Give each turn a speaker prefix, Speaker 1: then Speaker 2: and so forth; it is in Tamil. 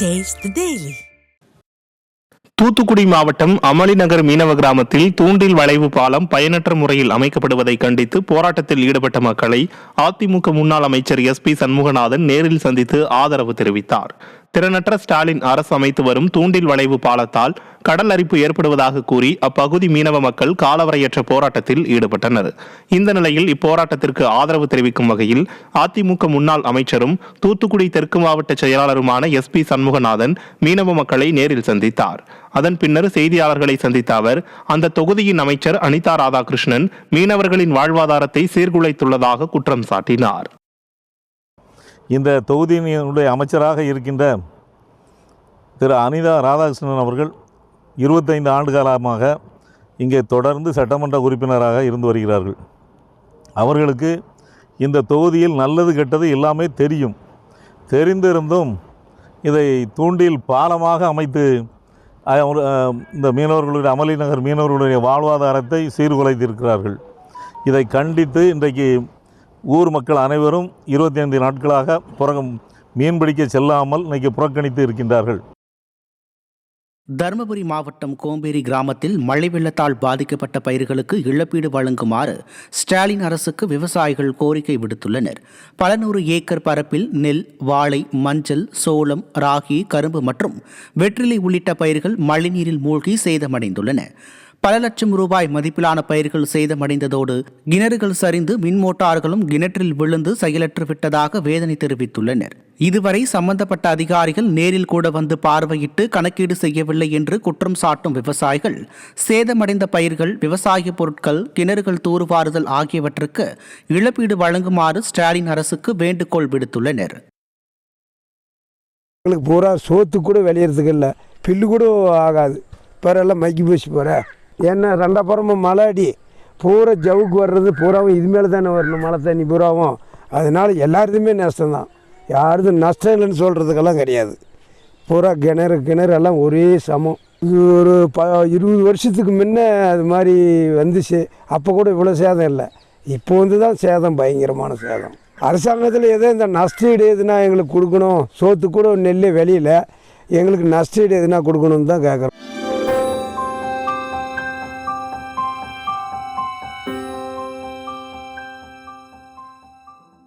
Speaker 1: Taste the Daily.
Speaker 2: தூத்துக்குடி மாவட்டம் அமளிநகர் மீனவ கிராமத்தில் தூண்டில் வளைவு பாலம் பயனற்ற முறையில் அமைக்கப்படுவதை கண்டித்து போராட்டத்தில் ஈடுபட்ட மக்களை அதிமுக முன்னாள் அமைச்சர் SP சண்முகநாதன் நேரில் சந்தித்து ஆதரவு தெரிவித்தார். திறனற்ற ஸ்டாலின் அரசு அமைத்து வரும் தூண்டில் வளைவு பாலத்தால் கடல் அரிப்பு ஏற்படுவதாக கூறி அப்பகுதி மீனவ மக்கள் காலவரையற்ற போராட்டத்தில் ஈடுபட்டனர். இந்த நிலையில் இப்போராட்டத்திற்கு ஆதரவு தெரிவிக்கும் வகையில் அதிமுக முன்னாள் அமைச்சரும் தூத்துக்குடி தெற்கு மாவட்ட செயலாளருமான SP சண்முகநாதன் மீனவ மக்களை நேரில் சந்தித்தார். அதன் பின்னர் செய்தியாளர்களை சந்தித்த அவர் அந்த தொகுதியின் அமைச்சர் அனிதா ராதாகிருஷ்ணன் மீனவர்களின் வாழ்வாதாரத்தை சீர்குலைத்துள்ளதாக குற்றம் சாட்டினார்.
Speaker 3: இந்த தொகுதியினுடைய அமைச்சராக இருக்கின்ற திரு அனிதா ராதாகிருஷ்ணன் அவர்கள் 25 ஆண்டு காலமாக இங்கே தொடர்ந்து சட்டமன்ற உறுப்பினராக இருந்து வருகிறார்கள். அவர்களுக்கு இந்த தொகுதியில் நல்லது கெட்டது எல்லாமே தெரிந்திருந்தும் இதை தூண்டில் பாலமாக அமைத்து இந்த மீனவர்களுடைய அமளிநகர் மீனவர்களுடைய வாழ்வாதாரத்தை சீர்குலைத்திருக்கிறார்கள். இதை கண்டித்து இன்றைக்கு ஊர் மக்கள் அனைவரும் 25 நாட்களாக மீன்பிடிக்க செல்லாமல் இன்றைக்கு புறக்கணித்து இருக்கின்றார்கள்.
Speaker 4: தருமபுரி மாவட்டம் கோம்பேரி கிராமத்தில் மழை வெள்ளத்தால் பாதிக்கப்பட்ட பயிர்களுக்கு இழப்பீடு வழங்குமாறு ஸ்டாலின் அரசுக்கு விவசாயிகள் கோரிக்கை விடுத்துள்ளனர். பல நூறு ஏக்கர் பரப்பில் நெல், வாழை, மஞ்சள், சோளம், ராகி, கரும்பு மற்றும் வெற்றிலை உள்ளிட்ட பயிர்கள் மழைநீரில் மூழ்கி சேதமடைந்துள்ளன. பல லட்சம் ரூபாய் மதிப்பிலான பயிர்கள் சேதமடைந்ததோடு கிணறுகள் சரிந்து மின் மோட்டார்களும் கிணற்றில் விழுந்து செயலற்று விட்டதாக வேதனை தெரிவித்துள்ளனர். இதுவரை சம்பந்தப்பட்ட அதிகாரிகள் நேரில் கூட வந்து பார்வையிட்டு கணக்கீடு செய்யவில்லை என்று குற்றம் சாட்டும் விவசாயிகள் சேதமடைந்த பயிர்கள், விவசாய பொருட்கள், கிணறுகள் தூர்வாறுதல் ஆகியவற்றுக்கு இழப்பீடு வழங்குமாறு ஸ்டாலின் அரசுக்கு வேண்டுகோள் விடுத்துள்ளனர்.
Speaker 5: பூரா சோத்து கூட வெளியேறதுக்கு இல்லை, பில்லு கூட ஆகாது, பரெல்லாம் மைக்கி பூசி போகிற ஏன்னா ரெண்டாப்புறமும் மழை அடி பூரா ஜவுக்கு வர்றது பூராவும் இது மேலே தானே வரணும், மழை தண்ணி பூராவும். அதனால் எல்லாருக்குமே நஷ்டம்தான், யாருக்கும் நஷ்டம் இல்லைன்னு சொல்கிறதுக்கெல்லாம் கிடையாது. பூரா கிணறு எல்லாம் ஒரே சமம். இது ஒரு 20 வருஷத்துக்கு முன்னே அது மாதிரி வந்துச்சு, அப்போ கூட இவ்வளோ சேதம் இல்லை. இப்போ தான் சேதம், பயங்கரமான சேதம். அரசாங்கத்தில் எதோ இந்த நஷ்டஈடு எதுனா எங்களுக்கு கொடுக்கணும், சோத்து கூட நெல் வெளியில் எங்களுக்கு நஷ்டஈடு எதுனா கொடுக்கணும்னு தான் கேட்குறோம்.